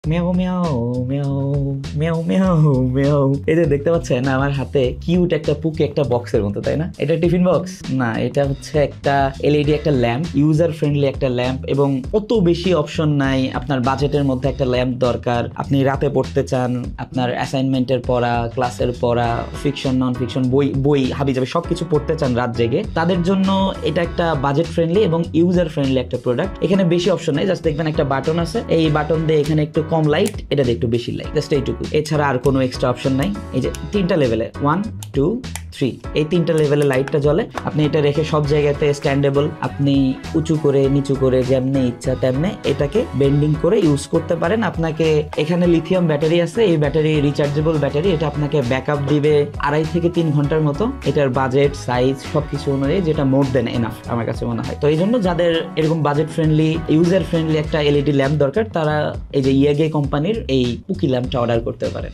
মেও মেও মেও মেও মেও মেও। এই যে দেখতে পাচ্ছেন আমার হাতে কিউট একটা পুকি একটা বক্সের মতো, তাই না? এটা টিফিন বক্স না, এটা হচ্ছে একটা এলইডি একটা ল্যাম্প, ইউজার ফ্রেন্ডলি একটা ল্যাম্প, এবং অত বেশি অপশন নাই। আপনার বাজেটের মধ্যে একটা ল্যাম্প দরকার, আপনি রাতে পড়তে চান, আপনার অ্যাসাইনমেন্টের পড়া, ক্লাসের পড়া, ফিকশন নন ফিকশন বই বই হাবি যাবে সবকিছু পড়তে চান রাত জেগে, তাদের জন্য এটা একটা বাজেট ফ্রেন্ডলি এবং ইউজার ফ্রেন্ডলি একটা প্রোডাক্ট। এখানে বেশি অপশন নেই, জাস্ট দেখবেন একটা বাটন আছে, এই বাটন দিয়ে এখানে একটু কম লাইট, এটা দিয়ে একটু বেশি লাইট, জাস্ট এইটুকু। এছাড়া আর কোনো এক্সট্রা অপশন নাই। এই যে তিনটা লেভেলে 1 2 3, এই তিনটা লেভেলে লাইটটা জ্বলে। আপনি এটা রেখে সব জায়গাতে স্ট্যান্ডেবল, আপনি উঁচু করে নিচু করে যেমনি ইচ্ছা তেমনি এটাকে বেন্ডিং করে ইউজ করতে পারেন। আপনাকে এখানে লিথিয়াম ব্যাটারি আছে, এই ব্যাটারি রিচার্জেবল ব্যাটারি, এটা আপনাকে ব্যাকআপ দিবে 2.5 থেকে 3 ঘন্টার মতো। এটার বাজেট সাইজ সবকিছু অনুযায়ী যেটা মোর দেন এনাফ আমার কাছে মনে হয়। তো এই জন্য যাদের এরকম বাজেট ফ্রেন্ডলি ইউজার ফ্রেন্ডলি একটা এলইডি ল্যাম্প দরকার, তারা এই যে ইয়েগে কোম্পানির এই পুকি ল্যাম্পটা অর্ডার করতে পারে।